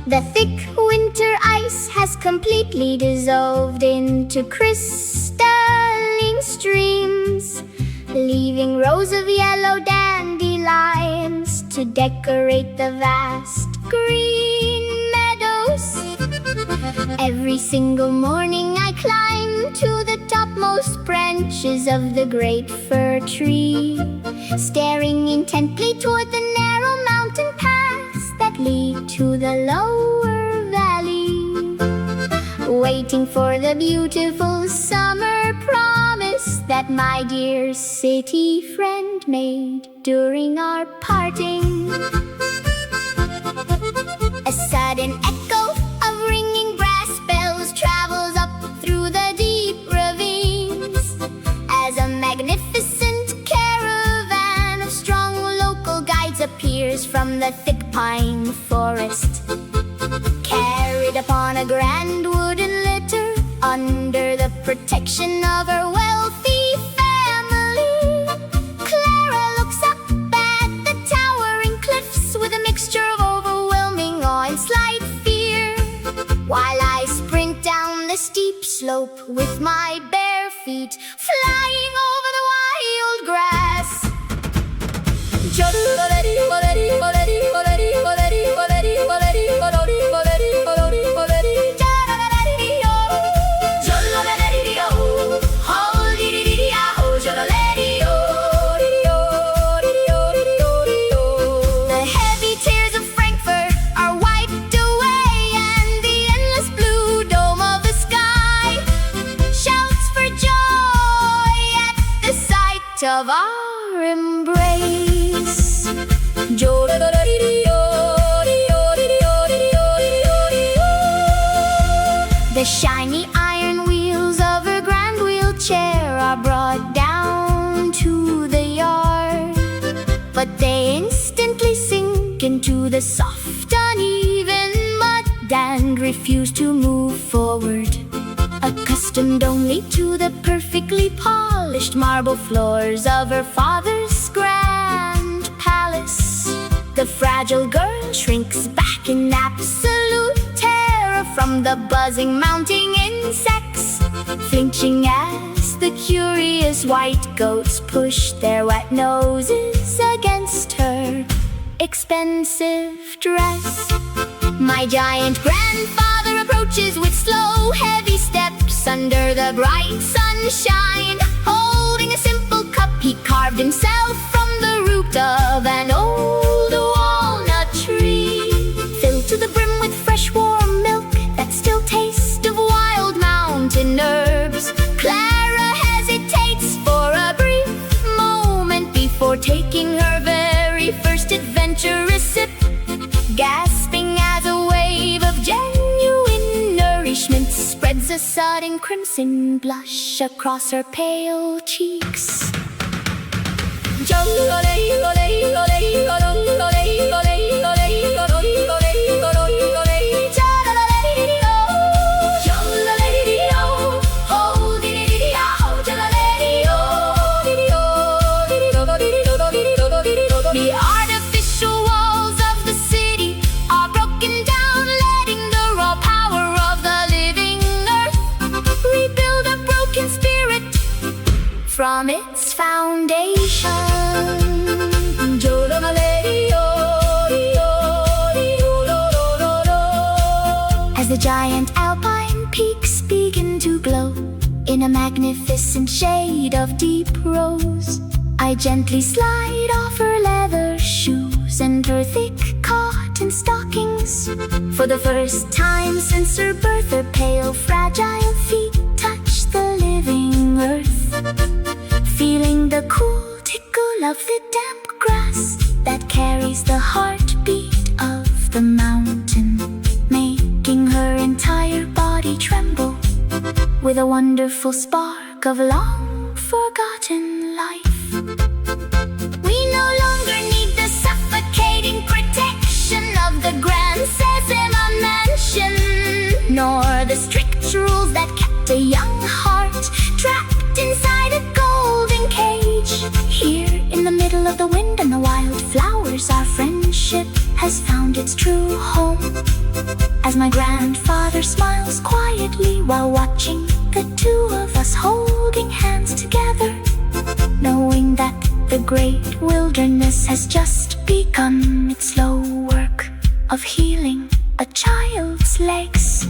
The thick winter ice has completely dissolved into crystalline streams, leaving rows of yellow dandelions to decorate the vast green meadows. Every single morning I climb to the topmost branches of the great fir tree, staring intently toward the narrow mountain paths that lead to the lower valley, waiting for the beautiful summer promise that my dear city friend made during our parting. A sudden echo of ringing brass bells travels up through the deep ravines as a magnificent caravan of strong local guides appears from the thick pine forest, carried upon a grand wooden litter under the protection of her wealthy family. Clara looks up at the towering cliffs with a mixture of overwhelming awe and slight fear, while I sprint down the steep slope with my bare feet flying over the wild grass. Of our embrace, the shiny iron wheels of her grand wheelchair are brought down to the yard, but they instantly sink into the soft, uneven mud and refuse to move forward. Accustomed only to the perfectly polished marble floors of her father's grand palace, the fragile girl shrinks back in absolute terror from the buzzing mounting insects, flinching as the curious white goats push their wet noses against her expensive dress. My giant grandfather approaches with slow, heavy steps under the bright sunshine, holding a simple cup he carved himself from the root of an old walnut tree, filled to the brim with fresh warm milk that still tastes of wild mountain herbs. Clara hesitates for a brief moment before taking her very first adventurous sip, gasping as a wave of genuine nourishment spreads a sudden crimson blush across her pale cheeks. The artificial walls of the city are broken down, letting the raw power of the living earth rebuild a broken spirit from its foundation. As the giant alpine peaks begin to glow in a magnificent shade of deep rose, I gently slide off her leather shoes and her thick cotton stockings. For the first time since her birth, her pale, fragile feet touch the living earth, feeling the cool tickle of the damp grass that carries the heartbeat of the mountain, making her entire body tremble with a wonderful spark of long-forgotten life. We no longer need the suffocating protection of the Grand Sesame Mansion. its true home. As my grandfather smiles quietly while watching the two of us holding hands together, knowing that the great wilderness has just begun its slow work of healing a child's legs.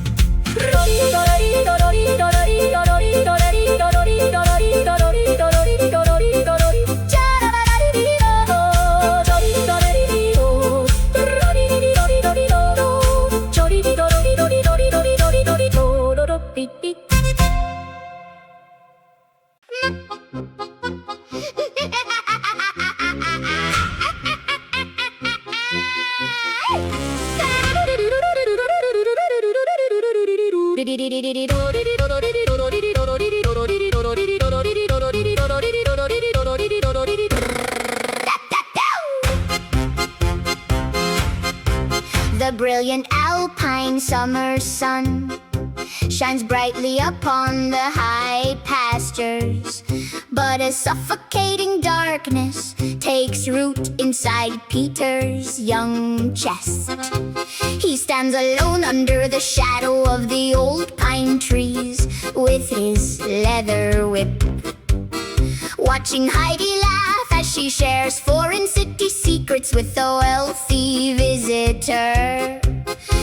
The brilliant alpine summer sun shines brightly upon the high pastures, but a suffocating darkness takes root inside Peter's young chest. He stands alone under the shadow of the old pine trees with his leather whip, watching Heidi laugh as she shares foreign city secrets with a wealthy visitor,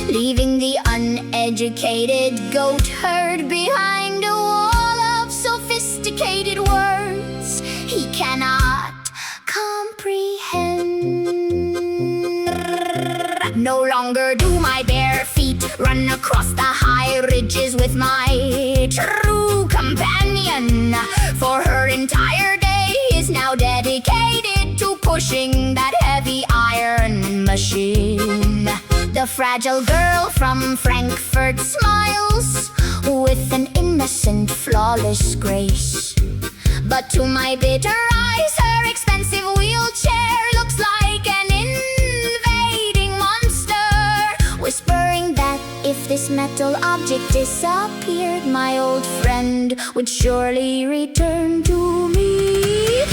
leaving the uneducated goat herd behind a wall of sophisticated words he cannot comprehend. No longer do my bare feet run across the high ridges with my true companion, for her entire day is now dedicated to pushing that heavy iron machine. The fragile girl from Frankfurt smiles with an innocent, flawless grace, but to my bitter eyes, her expensive wheelchair looks like an invading monster, whispering that if this metal object disappeared, my old friend would surely return to me.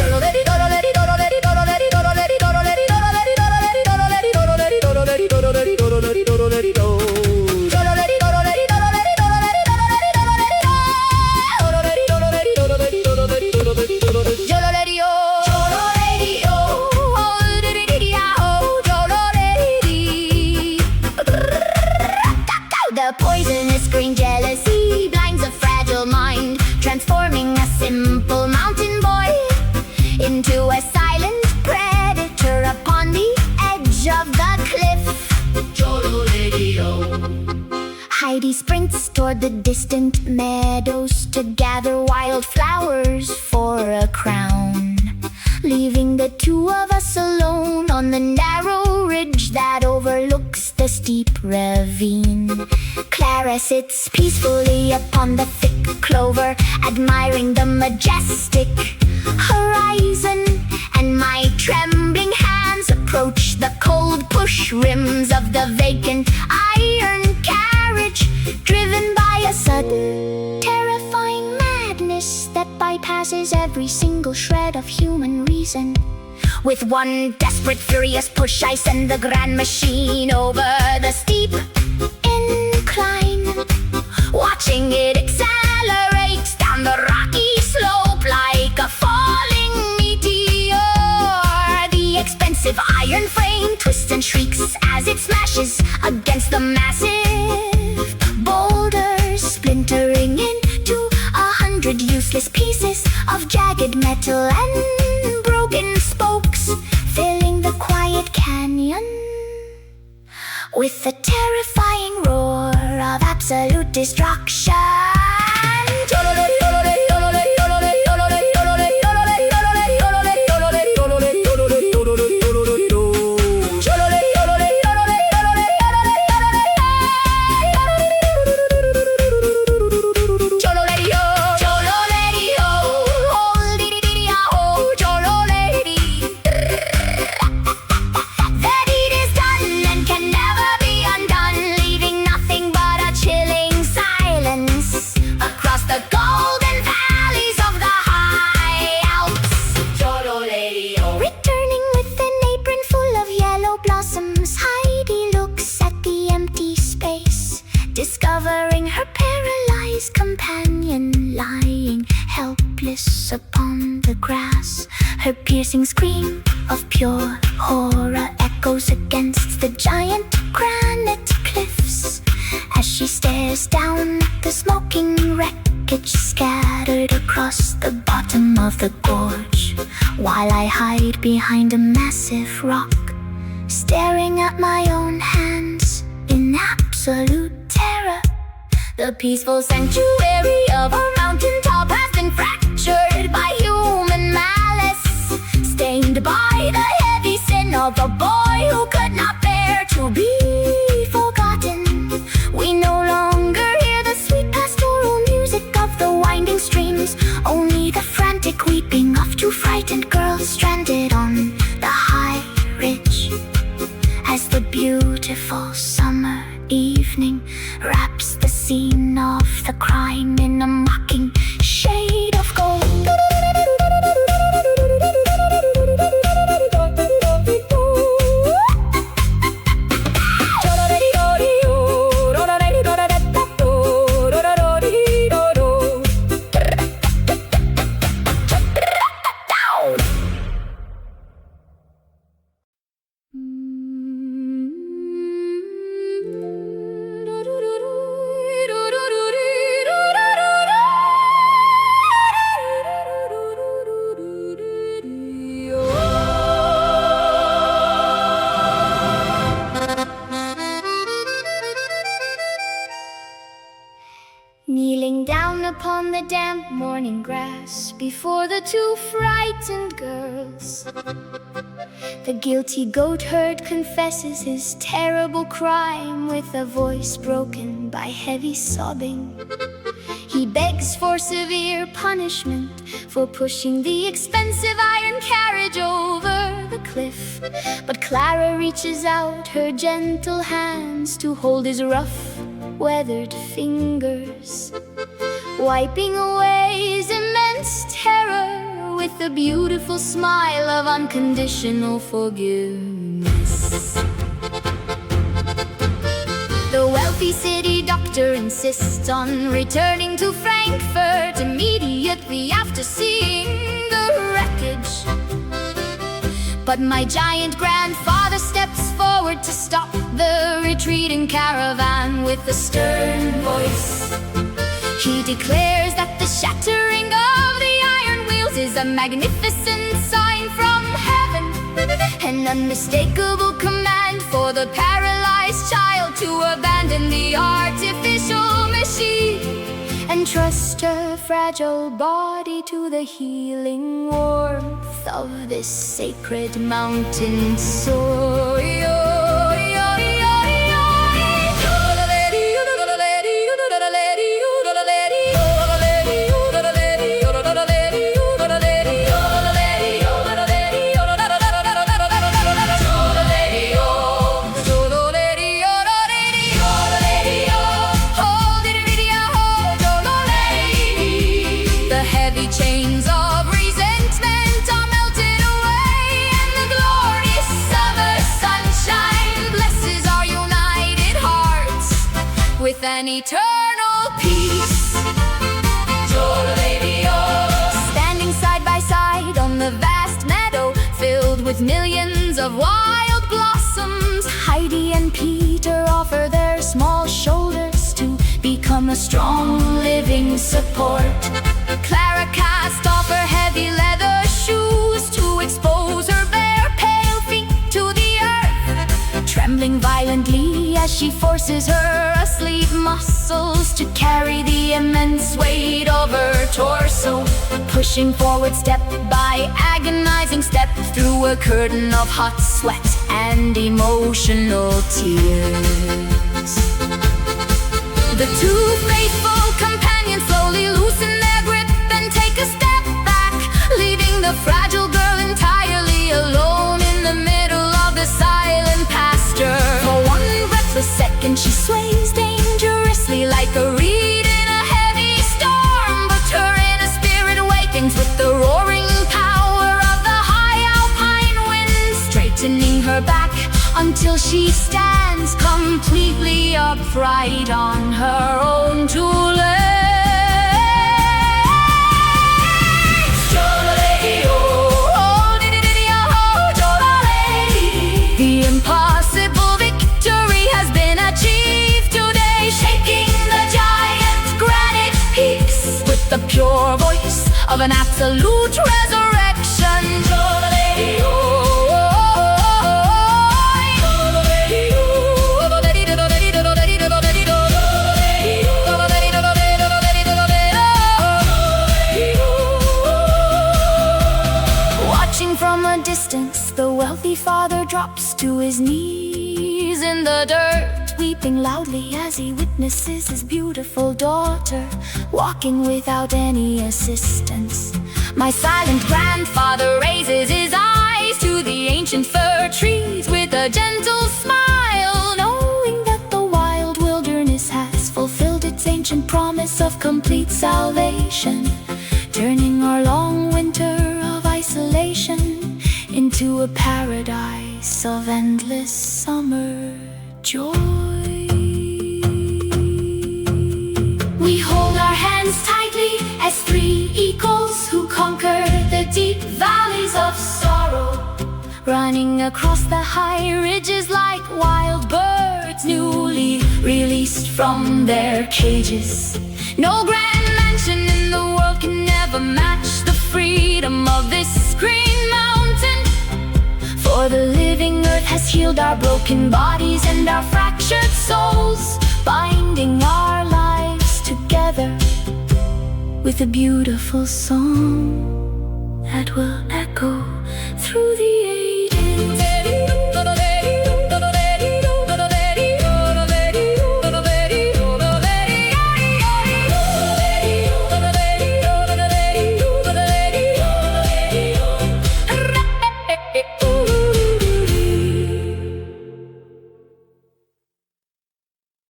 The poisonous green jealousy blinds a fragile mind, transforming a simple mountain boy into a silent predator upon the edge of the cliff. Heidi sprints toward the distant meadows to gather wildflowers for a crown, leaving the two of us alone on the narrow ridge that overlooks the steep ravine. Clara sits peacefully upon the thick clover, admiring the majestic horizon, and my trembling hands approach the cold push rims of the vacant iron carriage, driven by a sudden, terrifying madness that bypasses every single shred of human reason. With one desperate, furious push, I send the grand machine over the steep incline, watching it accelerate down the rocky slope like a falling meteor. The expensive iron frame twists and shrieks as it smashes against the massive boulders, splintering into 100 useless pieces of jagged metal and broken spokes, filling the quiet canyon with a terrifying roar of absolute destruction. Gold companion lying helpless upon the grass. Her piercing scream of pure horror echoes against the giant granite cliffs as she stares down at the smoking wreckage scattered across the bottom of the gorge, while I hide behind a massive rock, staring at my own hands in absolute terror. The peaceful sanctuary of a mountaintop has been fractured by human malice, stained by the heavy sin of a boy who could not bear to be forgotten. We no longer hear the sweet pastoral music of the winding streams, only the frantic weeping of two frightened girls stranded on the high ridge, as the beautiful summer evening wraps the scene of the crime in a mocking shade of gold. Kneeling down upon the damp morning grass before the two frightened girls, the guilty goatherd confesses his terrible crime with a voice broken by heavy sobbing. He begs for severe punishment for pushing the expensive iron carriage over the cliff, but Clara reaches out her gentle hands to hold his rough, weathered fingers, wiping away his immense terror with a beautiful smile of unconditional forgiveness. The wealthy city doctor insists on returning to Frankfurt immediately after seeing the wreckage, but my giant grandfather steps forward to stop the retreating caravan with a stern voice. He declares that the shattering of the iron wheels is a magnificent sign from heaven, an unmistakable command for the paralyzed child to abandon the artificial machine and trust her fragile body to the healing warmth of this sacred mountain soil. Chains of resentment are melted away, and the glorious summer sunshine blesses our united hearts with an eternal peace. Standing side by side on the vast meadow filled with millions of wild blossoms, Heidi and Peter offer their small shoulders to become a strong living support. Clara cast off her heavy leather shoes to expose her bare, pale feet to the earth, trembling violently as she forces her asleep muscles to carry the immense weight of her torso, pushing forward step by agonizing step through a curtain of hot sweat and emotional tears. The two faithful companions slowly loosen their grip and take a step back, leaving the fragile girl entirely alone in the middle of the silent pasture. For one breathless second she sways dangerously like a reed in a heavy storm, but her inner spirit awakens with the roaring power of the high alpine winds, straightening her back until she stands completely upright on her own two legs. pure voice of an absolute resurrection. Watching from a distance, the wealthy father drops to his knees in the dirt, weeping loudly as he witnesses his beautiful daughter walking without any assistance. My silent grandfather raises his eyes to the ancient fir trees with a gentle smile, knowing that the wild wilderness has fulfilled its ancient promise of complete salvation, turning our long winter of isolation into a paradise of endless summer joy. We hold our hands tightly as three eagles who conquer the deep valleys of sorrow, running across the high ridges like wild birds newly released from their cages. No grand mansion in the world can ever match the freedom of this green mountain, for the living earth has healed our broken bodies and our fractured souls, binding our lives together with a beautiful song.